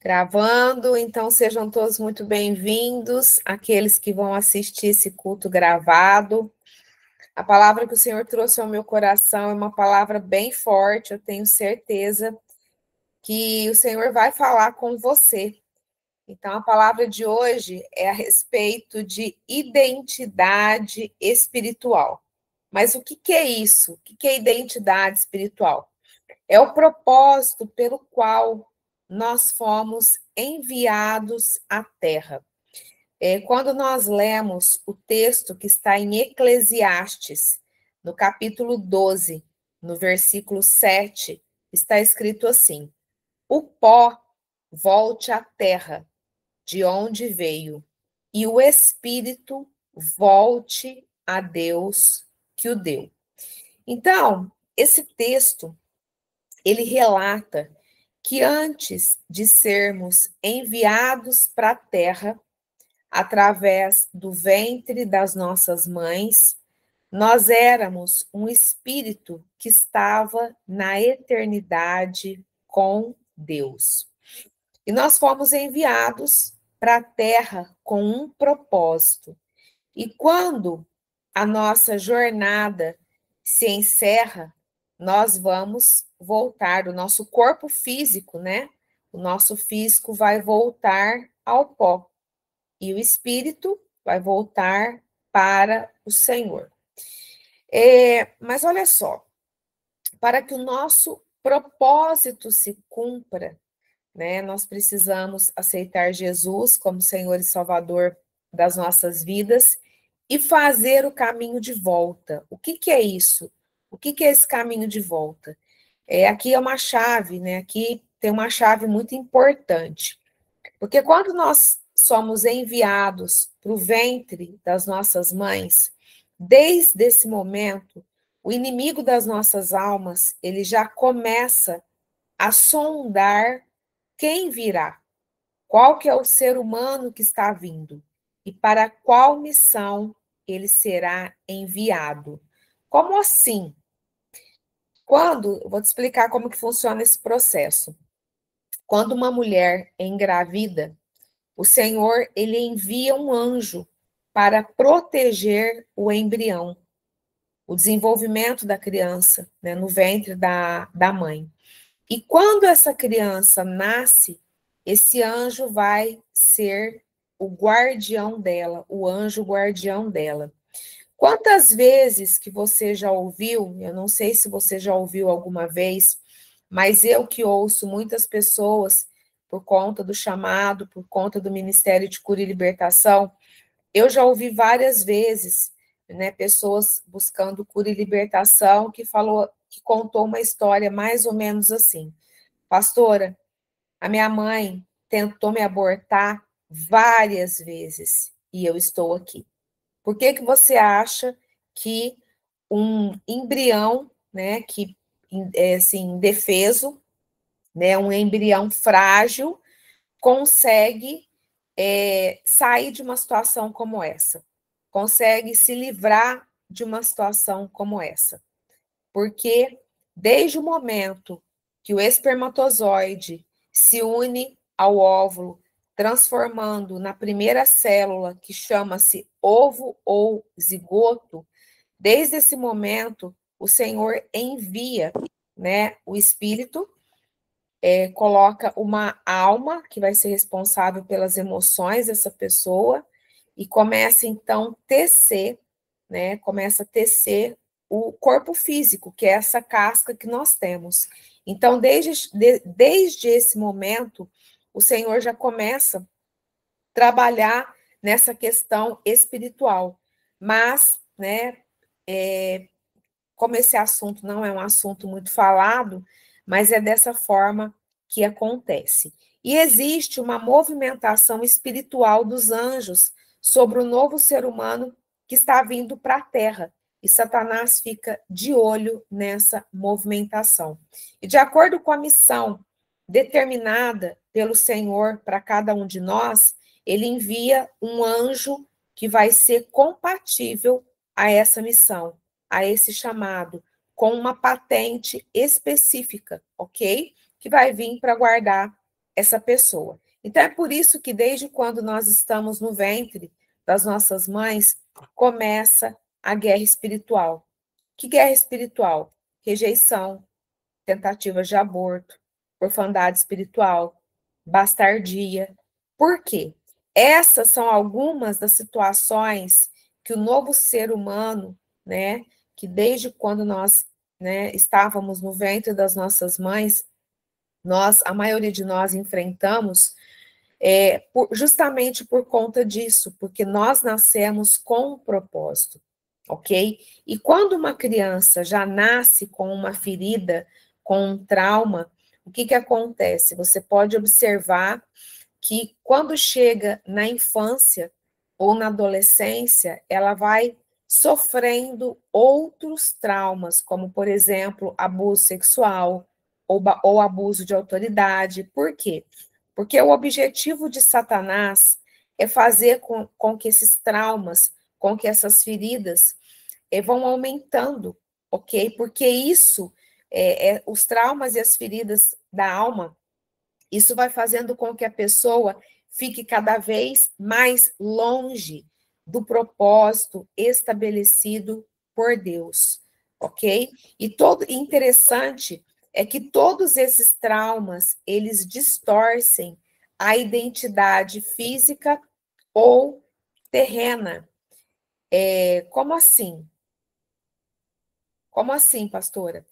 Gravando, então sejam todos muito bem-vindos, aqueles que vão assistir esse culto gravado. A palavra que o Senhor trouxe ao meu coração é uma palavra bem forte, eu tenho certeza que o Senhor vai falar com você. Então, a palavra de hoje é a respeito de identidade espiritual. Mas o que é isso? O que é identidade espiritual? É o propósito pelo qual nós fomos enviados à Terra. Quando nós lemos o texto que está em Eclesiastes, no capítulo 12, no versículo 7, está escrito assim: o pó volte à terra, de onde veio, e o espírito volte a Deus que o deu. Então, esse texto ele relata que antes de sermos enviados para a terra, através do ventre das nossas mães, nós éramos um espírito que estava na eternidade com Deus. E nós fomos enviados para a terra com um propósito. E quando a nossa jornada se encerra, nós vamos voltar, o nosso corpo físico, né? O nosso físico vai voltar ao pó e o espírito vai voltar para o Senhor. Mas olha só, para que o nosso propósito se cumpra, né? Nós precisamos aceitar Jesus como Senhor e Salvador das nossas vidas e fazer o caminho de volta. O que é isso? O que é esse caminho de volta? Aqui é uma chave, né? Aqui tem uma chave muito importante. Porque quando nós somos enviados para o ventre das nossas mães, desde esse momento, o inimigo das nossas almas, ele já começa a sondar quem virá, qual que é o ser humano que está vindo e para qual missão ele será enviado. Como assim? Eu vou te explicar como que funciona esse processo. Quando uma mulher é engravida, o Senhor, ele envia um anjo para proteger o embrião, o desenvolvimento da criança, né, no ventre da mãe. E quando essa criança nasce, esse anjo vai ser o guardião dela, o anjo guardião dela. Quantas vezes que você já ouviu, eu não sei se você já ouviu alguma vez, mas eu que ouço muitas pessoas, por conta do chamado, por conta do Ministério de Cura e Libertação, eu já ouvi várias vezes, né, pessoas buscando cura e libertação que contou uma história mais ou menos assim: pastora, a minha mãe tentou me abortar várias vezes e eu estou aqui. Por que você acha que um embrião, né, que é assim, indefeso, né, um embrião frágil, consegue sair de uma situação como essa? Consegue se livrar de uma situação como essa? Porque desde o momento que o espermatozoide se une ao óvulo, transformando na primeira célula, que chama-se ovo ou zigoto, desde esse momento, o Senhor envia, né, o espírito, coloca uma alma que vai ser responsável pelas emoções dessa pessoa e começa então tecer, né? Começa a tecer o corpo físico, que é essa casca que nós temos. Então, desde esse momento, o Senhor já começa a trabalhar nessa questão espiritual. Mas, né, como esse assunto não é um assunto muito falado, mas é dessa forma que acontece. E existe uma movimentação espiritual dos anjos sobre o novo ser humano que está vindo para a Terra. E Satanás fica de olho nessa movimentação. E de acordo com a missão determinada pelo Senhor para cada um de nós, ele envia um anjo que vai ser compatível a essa missão, a esse chamado, com uma patente específica, ok? Que vai vir para guardar essa pessoa. Então, é por isso que desde quando nós estamos no ventre das nossas mães, começa a guerra espiritual. Que guerra espiritual? Rejeição, tentativas de aborto, orfandade espiritual, bastardia. Por quê? Essas são algumas das situações que o novo ser humano, né, que desde quando nós, né, estávamos no ventre das nossas mães, a maioria de nós enfrentamos, justamente por conta disso, porque nós nascemos com um propósito, ok? E quando uma criança já nasce com uma ferida, com um trauma, o que que acontece? Você pode observar que quando chega na infância ou na adolescência, ela vai sofrendo outros traumas, como, por exemplo, abuso sexual ou abuso de autoridade. Por quê? Porque o objetivo de Satanás é fazer com que esses traumas, com que essas feridas vão aumentando, ok? Porque isso, os traumas e as feridas da alma, isso vai fazendo com que a pessoa fique cada vez mais longe do propósito estabelecido por Deus, ok? E todo interessante é que todos esses traumas, eles distorcem a identidade física ou terrena. Como assim? Como assim, pastora?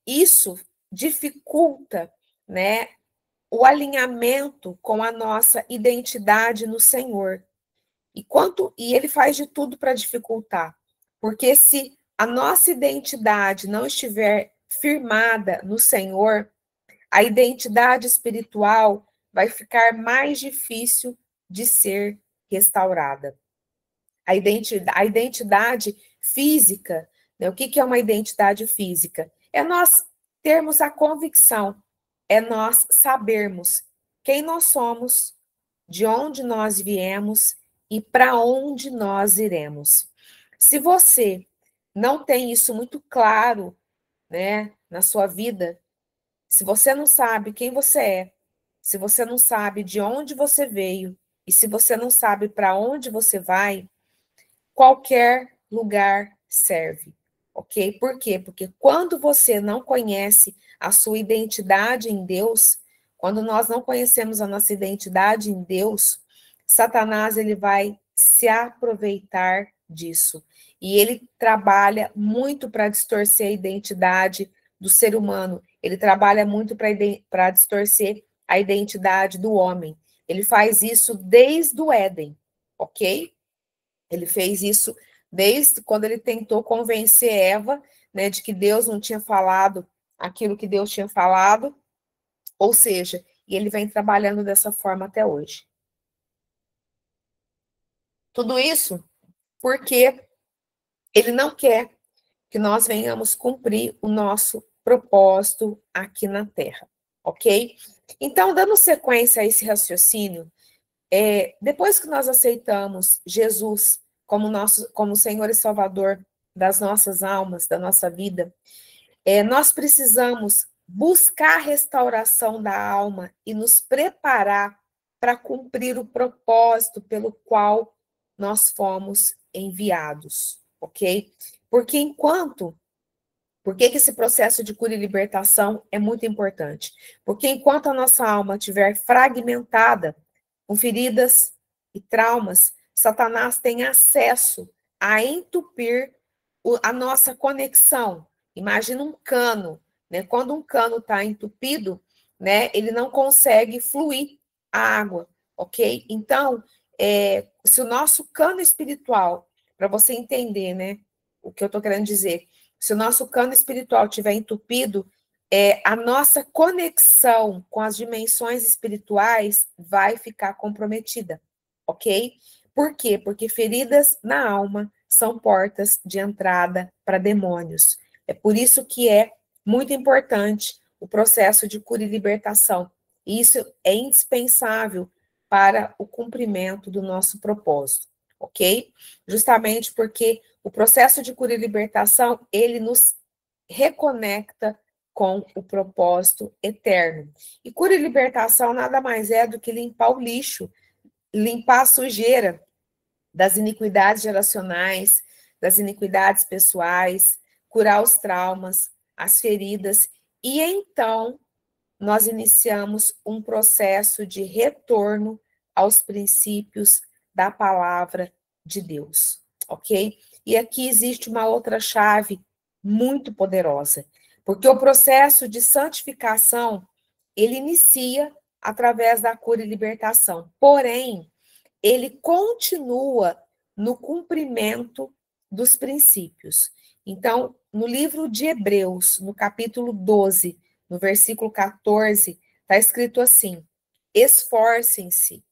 Isso dificulta, né, o alinhamento com a nossa identidade no Senhor. E ele faz de tudo para dificultar. Porque se a nossa identidade não estiver firmada no Senhor, a identidade espiritual vai ficar mais difícil de ser restaurada. A identidade física, né? O que é uma identidade física? É nós termos a convicção, é nós sabermos quem nós somos, de onde nós viemos e para onde nós iremos. Se você não tem isso muito claro, né, na sua vida, se você não sabe quem você é, se você não sabe de onde você veio e se você não sabe para onde você vai, qualquer lugar serve, ok? Por quê? Porque quando você não conhece a sua identidade em Deus, quando nós não conhecemos a nossa identidade em Deus, Satanás ele vai se aproveitar disso. E ele trabalha muito para distorcer a identidade do ser humano. Ele trabalha muito para distorcer a identidade do homem. Ele faz isso desde o Éden, ok? Ele fez isso desde quando ele tentou convencer Eva, né, de que Deus não tinha falado aquilo que Deus tinha falado, ou seja, e ele vem trabalhando dessa forma até hoje. Tudo isso porque ele não quer que nós venhamos cumprir o nosso propósito aqui na Terra, ok? Então, dando sequência a esse raciocínio, depois que nós aceitamos Jesus como Senhor e Salvador das nossas almas, da nossa vida, nós precisamos buscar a restauração da alma e nos preparar para cumprir o propósito pelo qual nós fomos enviados, ok? Porque por que esse processo de cura e libertação é muito importante? Porque enquanto a nossa alma estiver fragmentada, com feridas e traumas, Satanás tem acesso a entupir a nossa conexão. Imagina um cano, né? Quando um cano está entupido, né, ele não consegue fluir a água, ok? Então, se o nosso cano espiritual, para você entender, né, o que eu estou querendo dizer, se o nosso cano espiritual estiver entupido, a nossa conexão com as dimensões espirituais vai ficar comprometida, ok? Por quê? Porque feridas na alma são portas de entrada para demônios. É por isso que é muito importante o processo de cura e libertação. Isso é indispensável para o cumprimento do nosso propósito, ok? Justamente porque o processo de cura e libertação, ele nos reconecta com o propósito eterno. E cura e libertação nada mais é do que limpar o lixo, limpar a sujeira das iniquidades geracionais, das iniquidades pessoais, curar os traumas, as feridas, e então nós iniciamos um processo de retorno aos princípios da palavra de Deus, ok? E aqui existe uma outra chave muito poderosa, porque o processo de santificação, ele inicia através da cura e libertação, porém, ele continua no cumprimento dos princípios. Então, no livro de Hebreus, no capítulo 12, no versículo 14, está escrito assim: esforcem-se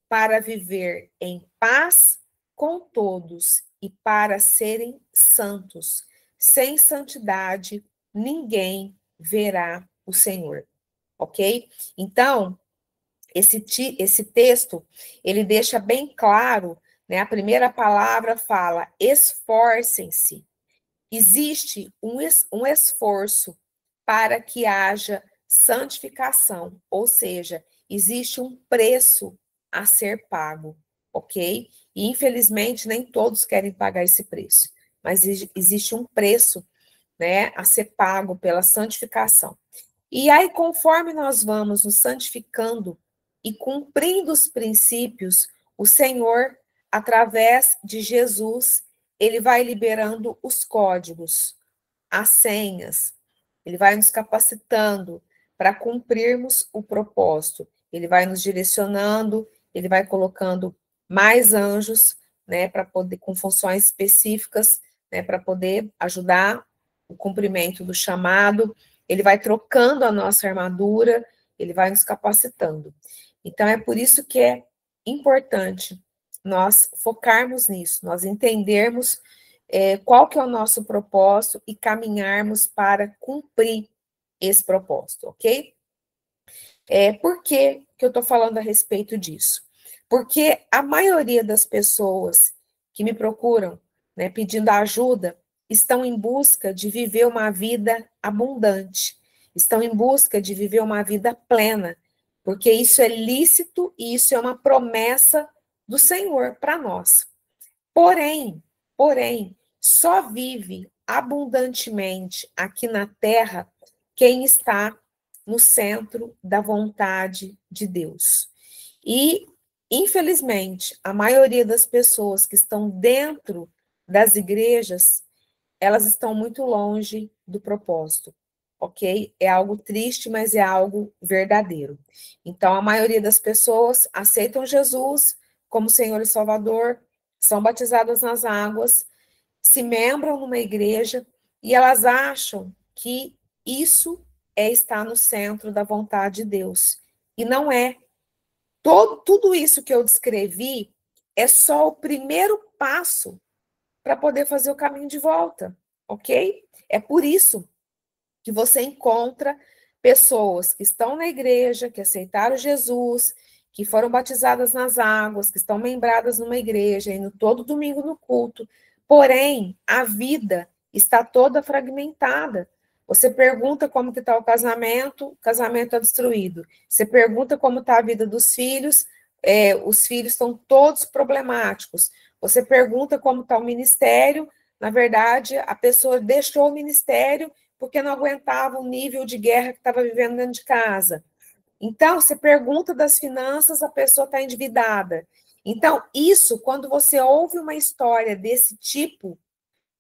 para viver em paz com todos e para serem santos. Sem santidade, ninguém verá o Senhor. Ok? Então, esse texto, ele deixa bem claro, né? A primeira palavra fala: esforcem-se. Existe um esforço para que haja santificação, ou seja, existe um preço a ser pago, ok? E infelizmente nem todos querem pagar esse preço, mas existe um preço, né, a ser pago pela santificação. E aí, conforme nós vamos nos santificando e cumprindo os princípios, o Senhor, através de Jesus, ele vai liberando os códigos, as senhas, ele vai nos capacitando para cumprirmos o propósito, ele vai nos direcionando, ele vai colocando mais anjos, né, para poder, com funções específicas, né, para poder ajudar o cumprimento do chamado, ele vai trocando a nossa armadura, ele vai nos capacitando. Então, é por isso que é importante nós focarmos nisso, nós entendermos qual que é o nosso propósito e caminharmos para cumprir esse propósito, ok? Por que eu estou falando a respeito disso? Porque a maioria das pessoas que me procuram, né, pedindo ajuda, estão em busca de viver uma vida abundante, estão em busca de viver uma vida plena, porque isso é lícito e isso é uma promessa do Senhor para nós. Porém, só vive abundantemente aqui na terra quem está no centro da vontade de Deus. E, infelizmente, a maioria das pessoas que estão dentro das igrejas, elas estão muito longe do propósito, ok? É algo triste, mas é algo verdadeiro. Então, a maioria das pessoas aceitam Jesus como Senhor e Salvador, são batizadas nas águas, se membram numa igreja e elas acham que isso é estar no centro da vontade de Deus. E não é. Tudo isso que eu descrevi é só o primeiro passo para poder fazer o caminho de volta, ok? É por isso que você encontra pessoas que estão na igreja, que aceitaram Jesus, que foram batizadas nas águas, que estão membradas numa igreja, indo todo domingo no culto, porém, a vida está toda fragmentada. Você pergunta como que está o casamento está destruído. Você pergunta como está a vida dos filhos, os filhos estão todos problemáticos. Você pergunta como está o ministério, na verdade, a pessoa deixou o ministério porque não aguentava o nível de guerra que estava vivendo dentro de casa. Então, você pergunta das finanças, a pessoa está endividada. Então, isso, quando você ouve uma história desse tipo,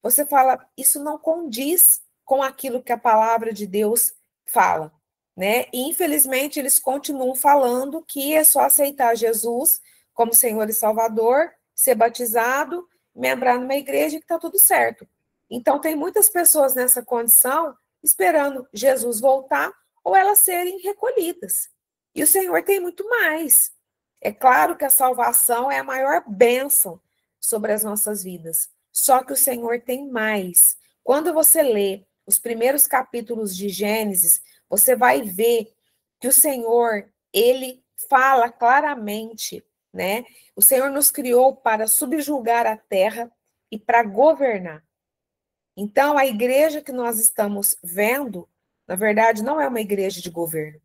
você fala, isso não condiz com aquilo que a palavra de Deus fala, né? E, infelizmente, eles continuam falando que é só aceitar Jesus como Senhor e Salvador, ser batizado, membrar numa igreja e que está tudo certo. Então, tem muitas pessoas nessa condição esperando Jesus voltar ou elas serem recolhidas. E o Senhor tem muito mais. É claro que a salvação é a maior bênção sobre as nossas vidas. Só que o Senhor tem mais. Quando você lê os primeiros capítulos de Gênesis, você vai ver que o Senhor, ele fala claramente, né? O Senhor nos criou para subjugar a terra e para governar. Então, a igreja que nós estamos vendo Na verdade, não é uma igreja de governo,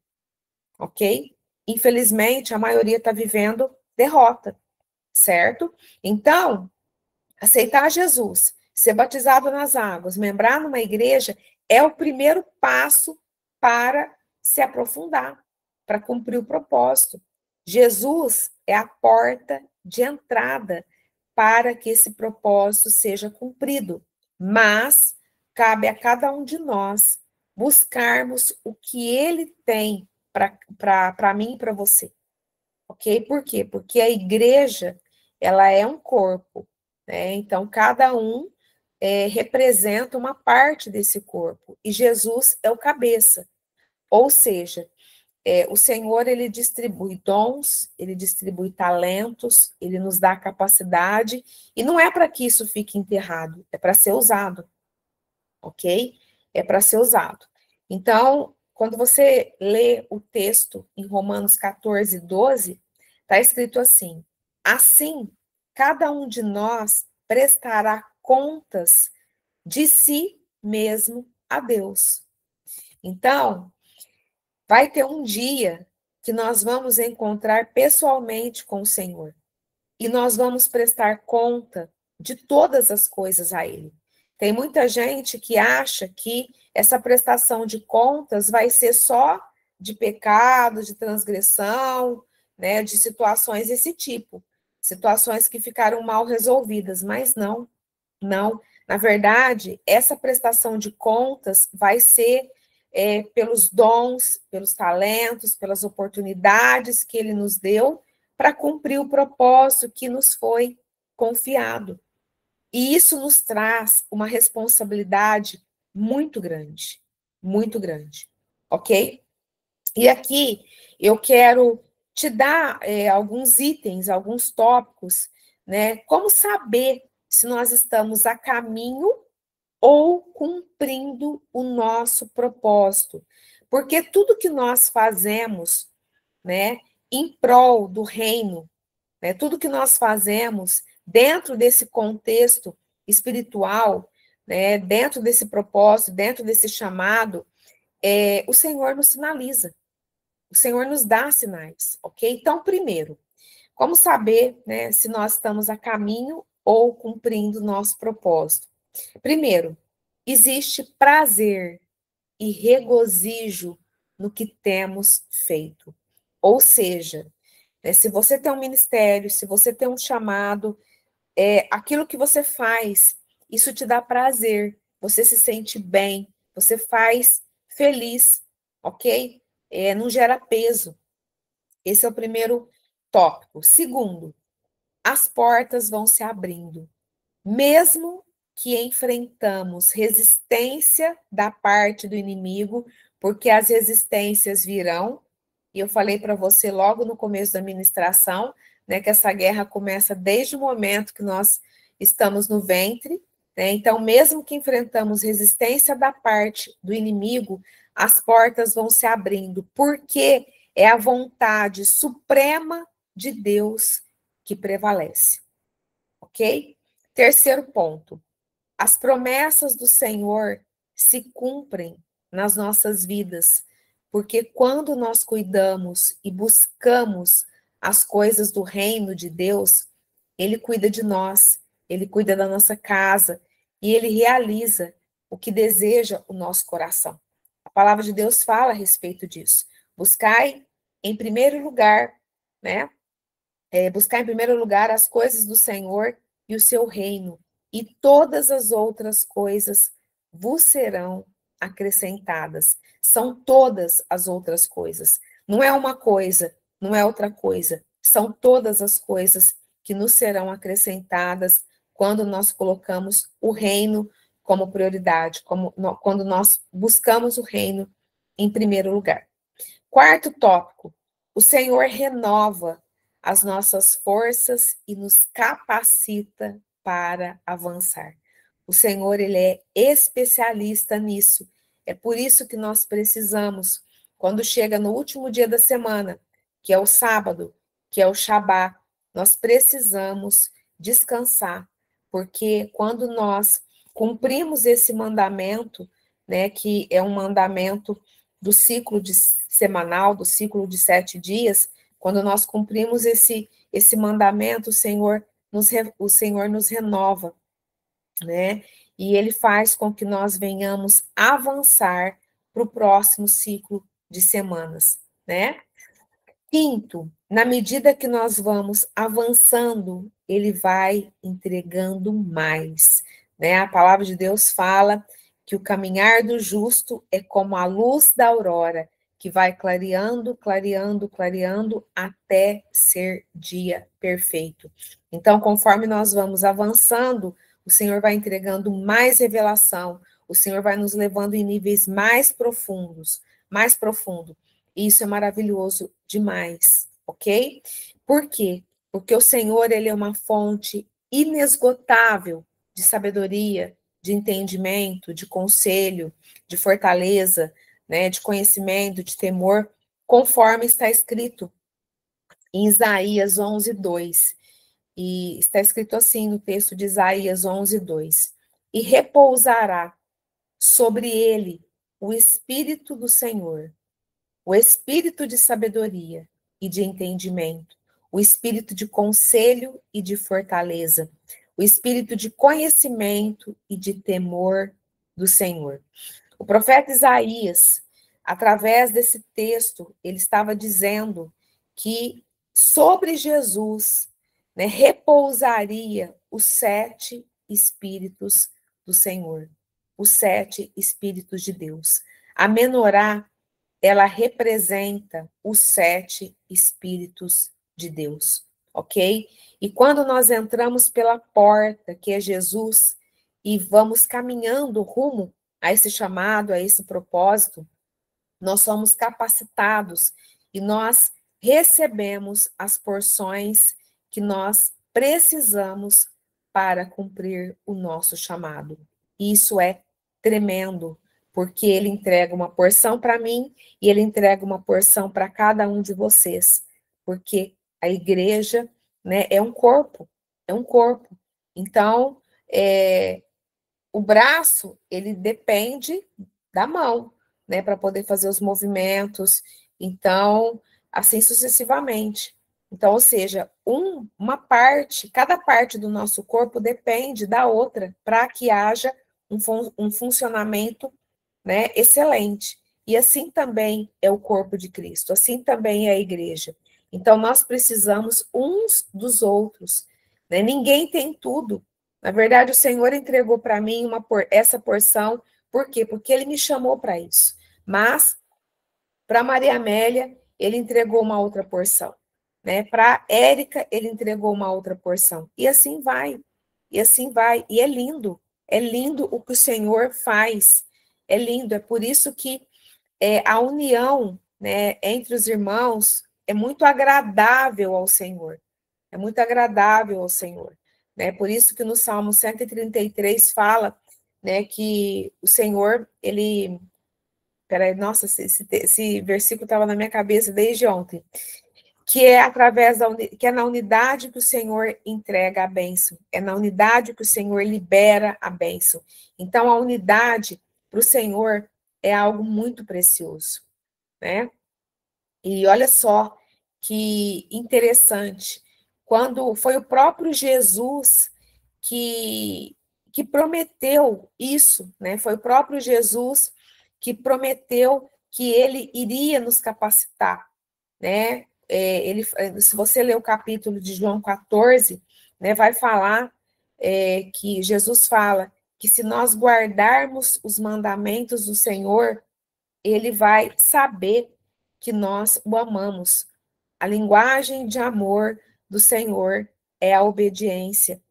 ok? Infelizmente, a maioria está vivendo derrota, certo? Então, aceitar Jesus, ser batizado nas águas, membrar numa igreja, é o primeiro passo para se aprofundar, para cumprir o propósito. Jesus é a porta de entrada para que esse propósito seja cumprido. Mas cabe a cada um de nós buscarmos o que ele tem para mim e para você. Ok? Por quê? Porque a igreja, ela é um corpo, né? Então, cada um representa uma parte desse corpo, e Jesus é o cabeça. Ou seja, o Senhor, ele distribui dons, ele distribui talentos, ele nos dá capacidade, e não é para que isso fique enterrado, é para ser usado, ok? É para ser usado. Então, quando você lê o texto em Romanos 14, 12, está escrito assim: assim, cada um de nós prestará contas de si mesmo a Deus. Então, vai ter um dia que nós vamos encontrar pessoalmente com o Senhor e nós vamos prestar conta de todas as coisas a Ele. Tem muita gente que acha que essa prestação de contas vai ser só de pecado, de transgressão, né, de situações desse tipo, situações que ficaram mal resolvidas, mas não, não. Na verdade, essa prestação de contas vai ser pelos dons, pelos talentos, pelas oportunidades que Ele nos deu para cumprir o propósito que nos foi confiado. E isso nos traz uma responsabilidade muito grande, ok? E aqui eu quero te dar alguns itens, alguns tópicos, né? Como saber se nós estamos a caminho ou cumprindo o nosso propósito. Porque tudo que nós fazemos, né, em prol do reino, né, tudo que nós fazemos dentro desse contexto espiritual, né, dentro desse propósito, dentro desse chamado, o Senhor nos sinaliza, o Senhor nos dá sinais, ok? Então, primeiro, como saber, né, se nós estamos a caminho ou cumprindo o nosso propósito? Primeiro, existe prazer e regozijo no que temos feito. Ou seja, né, se você tem um ministério, se você tem um chamado, aquilo que você faz, isso te dá prazer, você se sente bem, você faz feliz, ok? Não gera peso. Esse é o primeiro tópico. Segundo, as portas vão se abrindo. Mesmo que enfrentamos resistência da parte do inimigo, porque as resistências virão, e eu falei para você logo no começo da ministração, né, que essa guerra começa desde o momento que nós estamos no ventre, né? Então, mesmo que enfrentamos resistência da parte do inimigo, as portas vão se abrindo, porque é a vontade suprema de Deus que prevalece, ok? Terceiro ponto, as promessas do Senhor se cumprem nas nossas vidas, porque quando nós cuidamos e buscamos as coisas do reino de Deus, Ele cuida de nós, Ele cuida da nossa casa e Ele realiza o que deseja o nosso coração. A palavra de Deus fala a respeito disso. Buscai em primeiro lugar, né? Buscar em primeiro lugar as coisas do Senhor e o seu reino, e todas as outras coisas vos serão acrescentadas. São todas as outras coisas. Não é uma coisa, não é outra coisa. São todas as coisas que nos serão acrescentadas quando nós colocamos o reino como prioridade, quando nós buscamos o reino em primeiro lugar. Quarto tópico, o Senhor renova as nossas forças e nos capacita para avançar. O Senhor, ele é especialista nisso. É por isso que nós precisamos, quando chega no último dia da semana, que é o sábado, que é o Shabá, nós precisamos descansar, porque quando nós cumprimos esse mandamento, né, que é um mandamento do ciclo semanal, do ciclo de 7 dias, quando nós cumprimos esse mandamento, o Senhor nos renova, né? E ele faz com que nós venhamos avançar para o próximo ciclo de semanas, né? Quinto, na medida que nós vamos avançando, ele vai entregando mais, né? A palavra de Deus fala que o caminhar do justo é como a luz da aurora, que vai clareando, clareando, clareando até ser dia perfeito. Então, conforme nós vamos avançando, o Senhor vai entregando mais revelação, o Senhor vai nos levando em níveis mais profundos, mais profundo. Isso é maravilhoso demais, ok? Por quê? Porque o Senhor, ele é uma fonte inesgotável de sabedoria, de entendimento, de conselho, de fortaleza, né, de conhecimento, de temor, conforme está escrito em Isaías 11:2. E está escrito assim no texto de Isaías 11:2. E repousará sobre ele o Espírito do Senhor, o espírito de sabedoria e de entendimento, o espírito de conselho e de fortaleza, o espírito de conhecimento e de temor do Senhor. O profeta Isaías, através desse texto, ele estava dizendo que sobre Jesus, né, repousaria os 7 espíritos do Senhor, os 7 espíritos de Deus. A menorá, ela representa os 7 espíritos de Deus, ok? E quando nós entramos pela porta, que é Jesus, e vamos caminhando rumo a esse chamado, a esse propósito, nós somos capacitados e nós recebemos as porções que nós precisamos para cumprir o nosso chamado. Isso é tremendo, porque ele entrega uma porção para mim e ele entrega uma porção para cada um de vocês, porque a igreja, né, é um corpo, é um corpo. Então, o braço, ele depende da mão, né, para poder fazer os movimentos. Então, assim sucessivamente. Então, ou seja, uma parte, cada parte do nosso corpo depende da outra para que haja um funcionamento, né, excelente. E assim também é o corpo de Cristo, assim também é a igreja. Então, nós precisamos uns dos outros, né? Ninguém tem tudo. Na verdade, o Senhor entregou para mim essa porção, por quê? Porque Ele me chamou para isso. Mas, para Maria Amélia, Ele entregou uma outra porção. Né? Para Érica, Ele entregou uma outra porção. E assim vai. E assim vai. E é lindo. É lindo o que o Senhor faz. É lindo. É por isso que a união, né, entre os irmãos é muito agradável ao Senhor. É muito agradável ao Senhor. Né? Por isso que no Salmo 133 fala, né, que o Senhor, ele... Peraí, nossa, esse versículo estava na minha cabeça desde ontem. Que é que é na unidade que o Senhor entrega a bênção. É na unidade que o Senhor libera a bênção. Então, a unidade para o Senhor é algo muito precioso, né? E olha só que interessante, quando foi o próprio Jesus que prometeu isso, né? Foi o próprio Jesus que prometeu que ele iria nos capacitar, né? Se você ler o capítulo de João 14, né, vai falar que Jesus fala que se nós guardarmos os mandamentos do Senhor, ele vai saber que nós o amamos. A linguagem de amor do Senhor é a obediência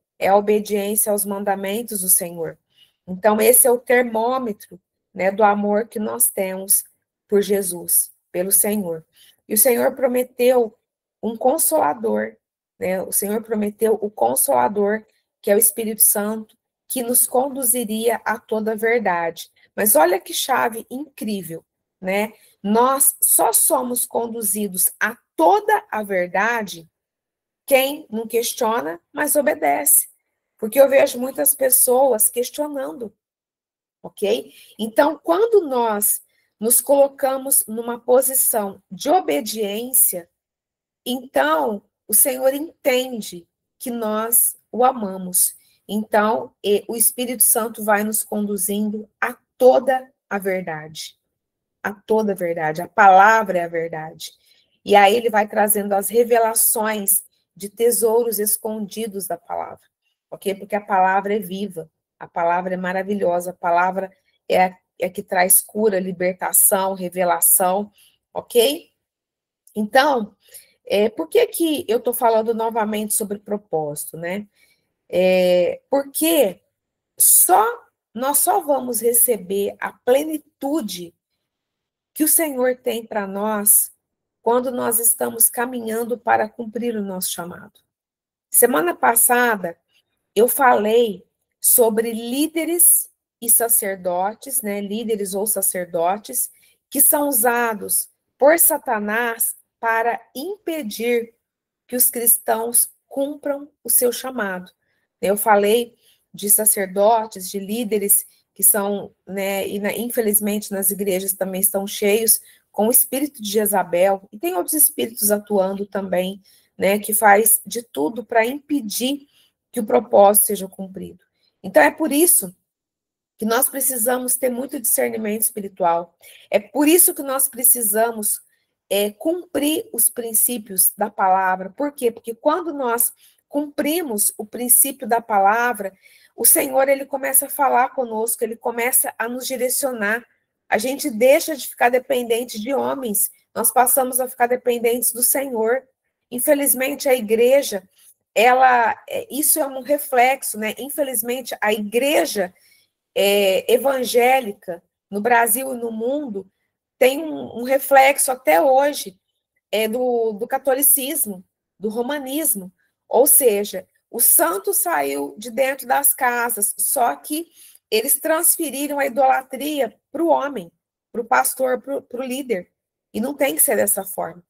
aos mandamentos do Senhor. Então, esse é o termômetro, né, do amor que nós temos por Jesus, pelo Senhor. E o Senhor prometeu um consolador, né? O Senhor prometeu o consolador, que é o Espírito Santo, que nos conduziria a toda a verdade. Mas olha que chave incrível, né? Nós só somos conduzidos a toda a verdade quem não questiona, mas obedece. Porque eu vejo muitas pessoas questionando. ok? Então, quando nós nos colocamos numa posição de obediência, então o Senhor entende que nós o amamos. Então, o Espírito Santo vai nos conduzindo a toda a verdade. A toda a verdade. A palavra é a verdade. E aí ele vai trazendo as revelações de tesouros escondidos da palavra. Ok? Porque a palavra é viva. A palavra é maravilhosa. A palavra é que traz cura, libertação, revelação. Ok? Então, por que eu estou falando novamente sobre propósito, né? Porque nós só vamos receber a plenitude que o Senhor tem para nós quando nós estamos caminhando para cumprir o nosso chamado. Semana passada, eu falei sobre líderes e sacerdotes, né? Líderes ou sacerdotes, que são usados por Satanás para impedir que os cristãos cumpram o seu chamado. Eu falei de sacerdotes, de líderes que são, né, e infelizmente nas igrejas também estão cheios com o espírito de Jezabel, e tem outros espíritos atuando também, né, que faz de tudo para impedir que o propósito seja cumprido. Então é por isso que nós precisamos ter muito discernimento espiritual. É por isso que nós precisamos cumprir os princípios da palavra. Por quê? Porque quando nós cumprimos o princípio da palavra, o Senhor, ele começa a falar conosco, ele começa a nos direcionar. A gente deixa de ficar dependente de homens, nós passamos a ficar dependentes do Senhor. Infelizmente, a igreja, isso é um reflexo, né? Infelizmente, a igreja evangélica no Brasil e no mundo tem um reflexo até hoje do catolicismo, do romanismo. Ou seja, o santo saiu de dentro das casas, só que eles transferiram a idolatria para o homem, para o pastor, para o líder. E não tem que ser dessa forma.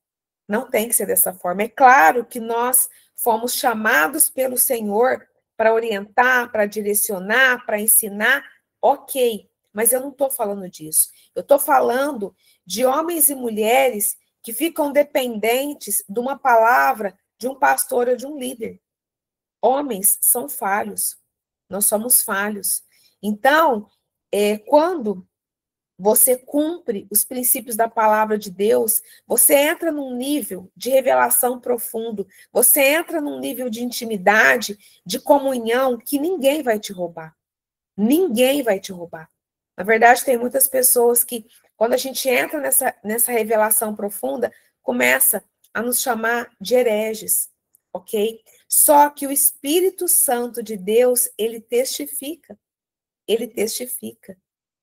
Não tem que ser dessa forma. É claro que nós fomos chamados pelo Senhor para orientar, para direcionar, para ensinar, ok, mas eu não estou falando disso. Eu estou falando de homens e mulheres que ficam dependentes de uma palavra de um pastor ou de um líder. Homens são falhos, nós somos falhos. Então, quando você cumpre os princípios da palavra de Deus, você entra num nível de revelação profundo, você entra num nível de intimidade, de comunhão, que ninguém vai te roubar. Ninguém vai te roubar. Na verdade, tem muitas pessoas que, quando a gente entra nessa revelação profunda, começa a nos chamar de hereges, ok? Só que o Espírito Santo de Deus, ele testifica,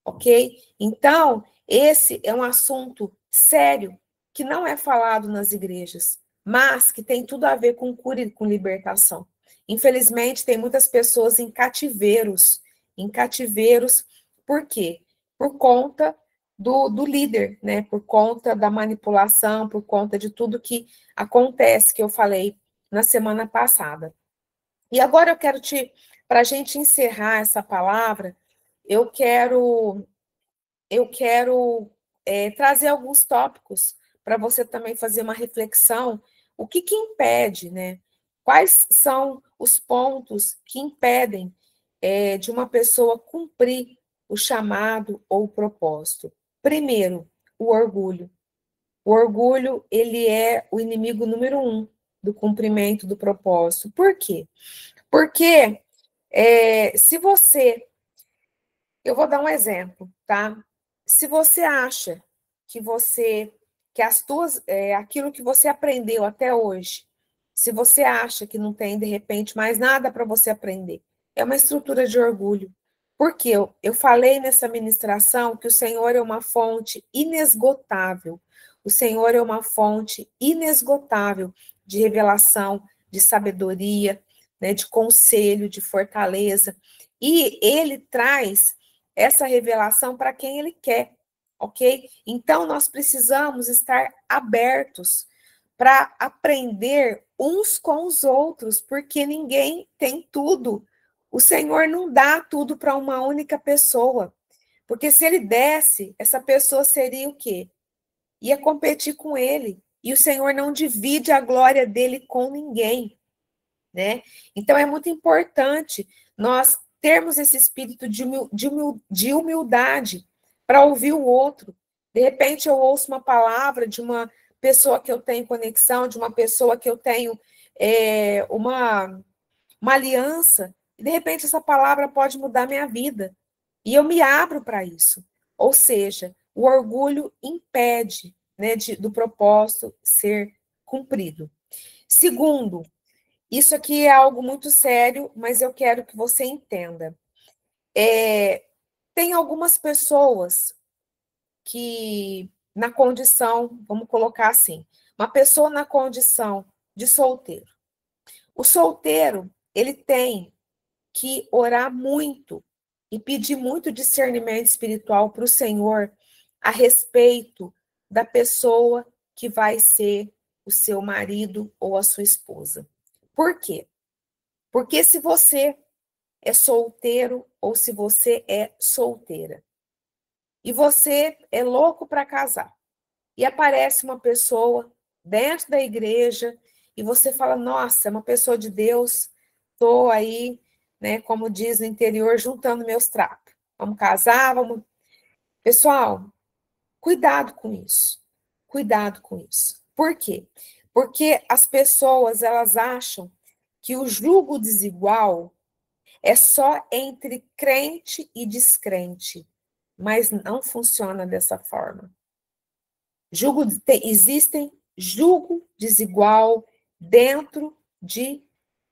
ok? Então, esse é um assunto sério, que não é falado nas igrejas, mas que tem tudo a ver com cura e com libertação. Infelizmente, tem muitas pessoas em cativeiros, por quê? Por conta do líder, né? Por conta da manipulação, por conta de tudo que acontece, que eu falei na semana passada. E agora eu quero para a gente encerrar essa palavra, eu quero trazer alguns tópicos para você também fazer uma reflexão. O que impede, né? Quais são os pontos que impedem de uma pessoa cumprir o chamado ou o propósito? Primeiro, o orgulho. O orgulho, ele é o inimigo número 1 do cumprimento do propósito. Por quê? Porque se você... Eu vou dar um exemplo, tá? Se você acha que aquilo que você aprendeu até hoje, se você acha que não tem, de repente, mais nada para você aprender, é uma estrutura de orgulho. Porque eu falei nessa ministração que o Senhor é uma fonte inesgotável. O Senhor é uma fonte inesgotável de revelação, de sabedoria, né, de conselho, de fortaleza. E ele traz essa revelação para quem ele quer, ok? Então, nós precisamos estar abertos para aprender uns com os outros, porque ninguém tem tudo. O Senhor não dá tudo para uma única pessoa. Porque se ele desse, essa pessoa seria o quê? Ia competir com ele. E o Senhor não divide a glória dele com ninguém, né? Então é muito importante nós termos esse espírito de humildade para ouvir o outro. De repente eu ouço uma palavra de uma pessoa que eu tenho conexão, de uma pessoa que eu tenho uma aliança, e de repente essa palavra pode mudar minha vida. E eu me abro para isso. Ou seja, o orgulho impede, né, do propósito ser cumprido. Segundo, isso aqui é algo muito sério, mas eu quero que você entenda. Tem algumas pessoas que, na condição, vamos colocar assim, uma pessoa na condição de solteiro. O solteiro, ele tem que orar muito e pedir muito discernimento espiritual para o Senhor a respeito da pessoa que vai ser o seu marido ou a sua esposa. Por quê? Porque se você é solteiro ou se você é solteira e você é louco para casar e aparece uma pessoa dentro da igreja e você fala, nossa, é uma pessoa de Deus, estou aí, né, como diz no interior, juntando meus trapos. Vamos casar, vamos... Pessoal, cuidado com isso. Cuidado com isso. Por quê? Porque as pessoas, elas acham que o jugo desigual é só entre crente e descrente, mas não funciona dessa forma. Existem julgo desigual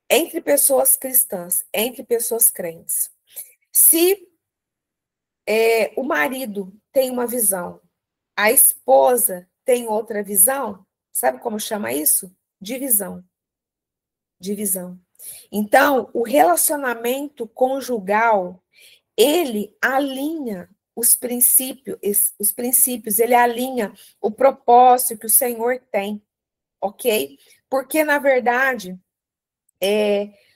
entre pessoas cristãs, entre pessoas crentes. Se o marido tem uma visão, a esposa tem outra visão, sabe como chama isso? Divisão. Divisão. Então, o relacionamento conjugal, ele alinha os princípios, ele alinha o propósito que o Senhor tem, ok? Porque, na verdade,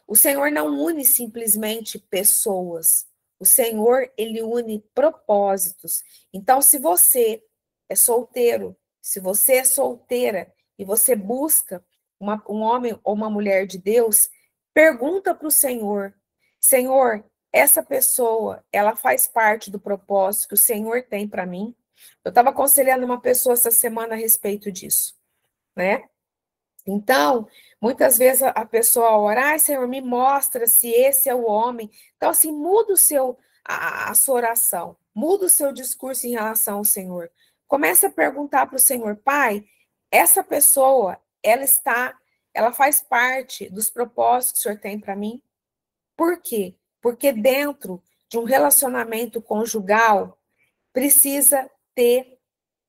o Senhor não une simplesmente pessoas, o Senhor, ele une propósitos. Então, se você é solteiro, se você é solteira e você busca um homem ou uma mulher de Deus, pergunta para o Senhor, Senhor, essa pessoa, ela faz parte do propósito que o Senhor tem para mim? Eu estava aconselhando uma pessoa essa semana a respeito disso, né? Então, muitas vezes a pessoa ora, ai, Senhor, me mostra se esse é o homem. Então, assim, muda a sua oração, muda o seu discurso em relação ao Senhor. Começa a perguntar para o Senhor, Pai, essa pessoa, ela faz parte dos propósitos que o Senhor tem para mim? Por quê? Porque dentro de um relacionamento conjugal, precisa ter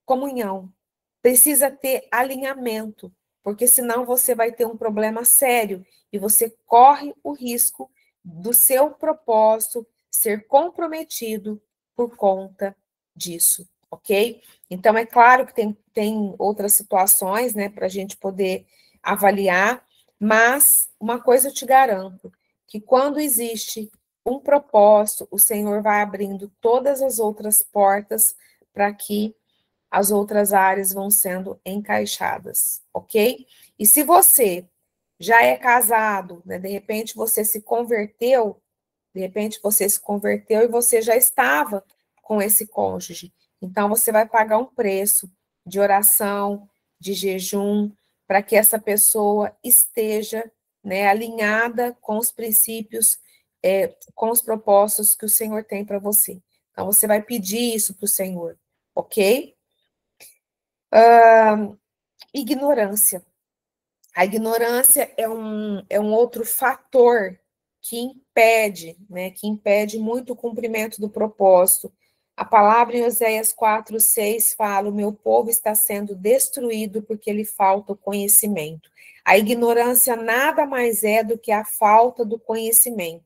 comunhão, precisa ter alinhamento, porque senão você vai ter um problema sério e você corre o risco do seu propósito ser comprometido por conta disso, ok? Então, é claro que tem outras situações, né, para a gente poder avaliar, mas uma coisa eu te garanto, que quando existe um propósito, o Senhor vai abrindo todas as outras portas para que as outras áreas vão sendo encaixadas, ok? E se você já é casado, né, de repente você se converteu e você já estava com esse cônjuge, então você vai pagar um preço de oração, de jejum, para que essa pessoa esteja, né, alinhada com os princípios, com os propósitos que o Senhor tem para você. Então você vai pedir isso para o Senhor, ok? Ignorância. A ignorância é um outro fator que impede, né, que impede muito o cumprimento do propósito. A palavra em Oséias 4:6 fala: o meu povo está sendo destruído porque lhe falta o conhecimento. A ignorância nada mais é do que a falta do conhecimento.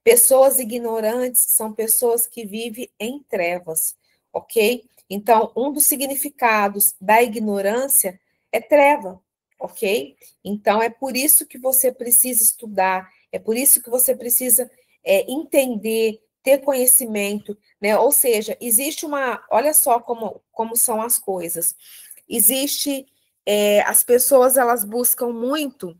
Pessoas ignorantes são pessoas que vivem em trevas, ok? Então, um dos significados da ignorância é treva, ok? Então, é por isso que você precisa estudar, é por isso que você precisa entender, ter conhecimento, né? Ou seja, existe uma... Olha só como são as coisas. Existe... as pessoas, elas buscam muito...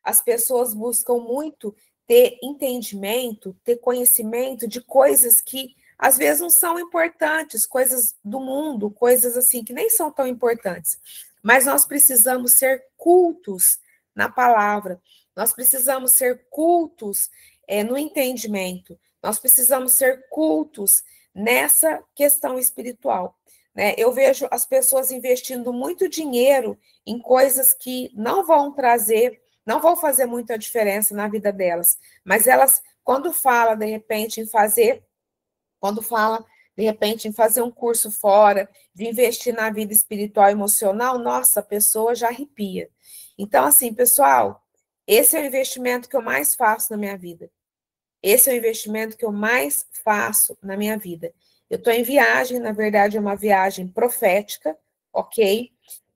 As pessoas buscam muito ter entendimento, ter conhecimento de coisas que às vezes não são importantes, coisas do mundo, coisas assim que nem são tão importantes. Mas nós precisamos ser cultos na palavra, nós precisamos ser cultos no entendimento, nós precisamos ser cultos nessa questão espiritual. Né? Eu vejo as pessoas investindo muito dinheiro em coisas que não vão trazer, não vão fazer muita diferença na vida delas, mas elas, quando fala, de repente, em fazer um curso fora, de investir na vida espiritual e emocional, nossa, a pessoa já arrepia. Então, assim, pessoal, esse é o investimento que eu mais faço na minha vida. Esse é o investimento que eu mais faço na minha vida. Eu estou em viagem, na verdade, é uma viagem profética, ok?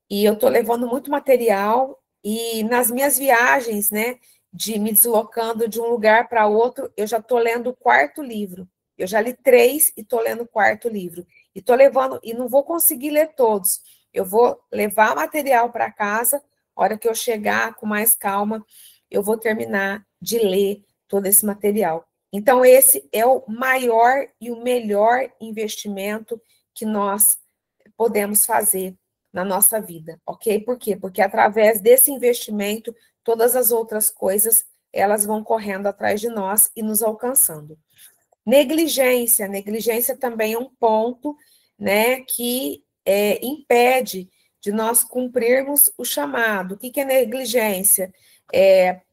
E eu estou levando muito material, e nas minhas viagens, né, de me deslocando de um lugar para outro, eu já estou lendo o 4º livro. Eu já li 3 e estou lendo o 4º livro. E estou levando, e não vou conseguir ler todos. Eu vou levar material para casa, a hora que eu chegar com mais calma, eu vou terminar de ler todo esse material. Então, esse é o maior e o melhor investimento que nós podemos fazer na nossa vida, ok? Por quê? Porque através desse investimento, todas as outras coisas, elas vão correndo atrás de nós e nos alcançando. Negligência também é um ponto, né, que impede de nós cumprirmos o chamado. O que é negligência?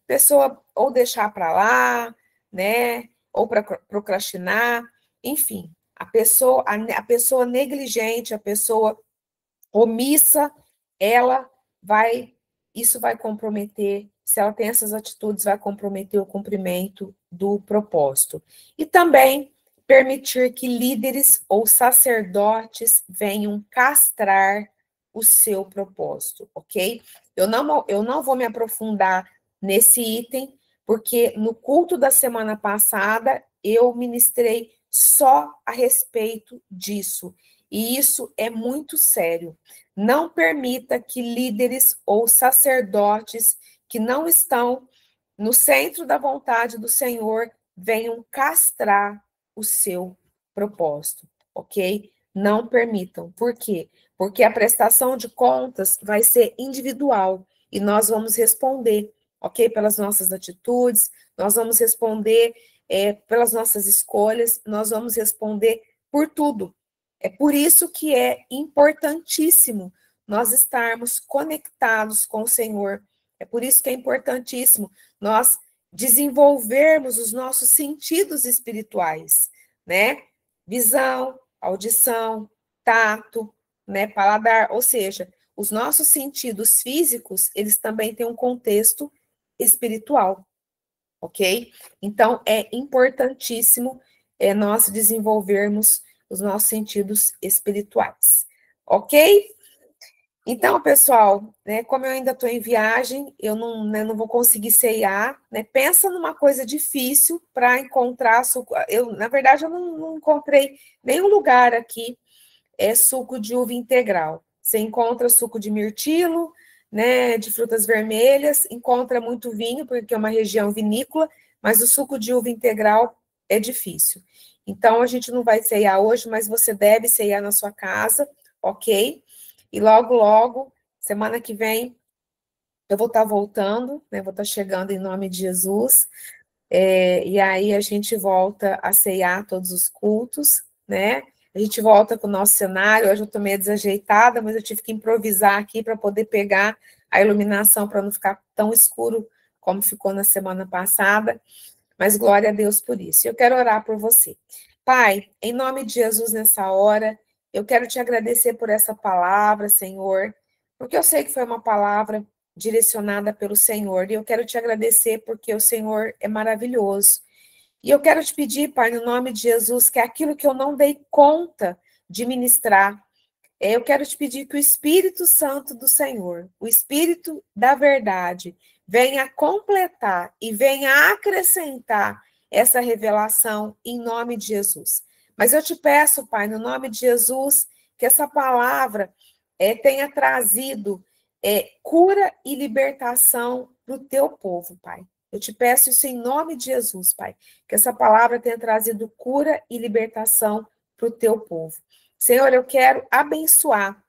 Pessoa ou deixar para lá, né, ou para procrastinar, enfim, a pessoa negligente, a pessoa omissa, isso vai comprometer, se ela tem essas atitudes, vai comprometer o cumprimento do propósito. E também permitir que líderes ou sacerdotes venham castrar o seu propósito, ok? Eu não vou me aprofundar nesse item, porque no culto da semana passada eu ministrei só a respeito disso. E isso é muito sério. Não permita que líderes ou sacerdotes que não estão no centro da vontade do Senhor venham castrar o seu propósito, ok? Não permitam. Por quê? Porque a prestação de contas vai ser individual e nós vamos responder, ok? Pelas nossas atitudes, nós vamos responder pelas nossas escolhas, nós vamos responder por tudo. É por isso que é importantíssimo nós estarmos conectados com o Senhor. É por isso que é importantíssimo nós desenvolvermos os nossos sentidos espirituais, né? Visão, audição, tato, né? Paladar, ou seja, os nossos sentidos físicos, eles também têm um contexto espiritual, ok? Então, é importantíssimo nós desenvolvermos os nossos sentidos espirituais, ok? Então, pessoal, né, como eu ainda estou em viagem, eu não vou conseguir ceiar, né? Pensa numa coisa difícil para encontrar suco. Na verdade, eu não encontrei nenhum lugar aqui suco de uva integral. Você encontra suco de mirtilo, né, de frutas vermelhas, encontra muito vinho, porque é uma região vinícola, mas o suco de uva integral é difícil. Então, a gente não vai ceiar hoje, mas você deve ceiar na sua casa, ok? E logo, logo, semana que vem, eu vou estar voltando, né? Vou estar chegando em nome de Jesus. E aí a gente volta a ceiar todos os cultos, né? A gente volta com o nosso cenário. Hoje eu estou meio desajeitada, mas eu tive que improvisar aqui para poder pegar a iluminação para não ficar tão escuro como ficou na semana passada. Mas glória a Deus por isso. Eu quero orar por você. Pai, em nome de Jesus, nessa hora, eu quero te agradecer por essa palavra, Senhor, porque eu sei que foi uma palavra direcionada pelo Senhor, e eu quero te agradecer porque o Senhor é maravilhoso. E eu quero te pedir, Pai, no nome de Jesus, que aquilo que eu não dei conta de ministrar, eu quero te pedir que o Espírito Santo do Senhor, o Espírito da verdade, venha completar e venha acrescentar essa revelação em nome de Jesus. Mas eu te peço, Pai, no nome de Jesus, que essa palavra tenha trazido cura e libertação para o teu povo, Pai. Eu te peço isso em nome de Jesus, Pai, que essa palavra tenha trazido cura e libertação para o teu povo. Senhor, eu quero abençoar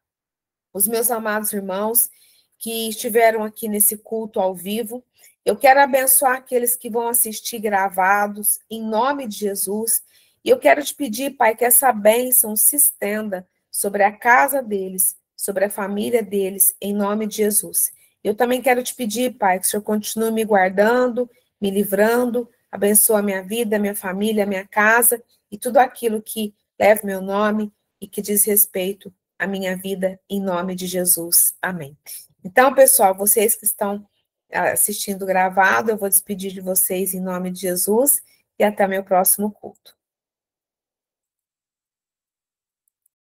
os meus amados irmãos que estiveram aqui nesse culto ao vivo. Eu quero abençoar aqueles que vão assistir gravados, em nome de Jesus. E eu quero te pedir, Pai, que essa bênção se estenda sobre a casa deles, sobre a família deles, em nome de Jesus. Eu também quero te pedir, Pai, que o Senhor continue me guardando, me livrando, abençoa a minha vida, a minha família, a minha casa e tudo aquilo que leva meu nome e que diz respeito à minha vida, em nome de Jesus. Amém. Então, pessoal, vocês que estão assistindo gravado, eu vou despedir de vocês em nome de Jesus e até meu próximo culto.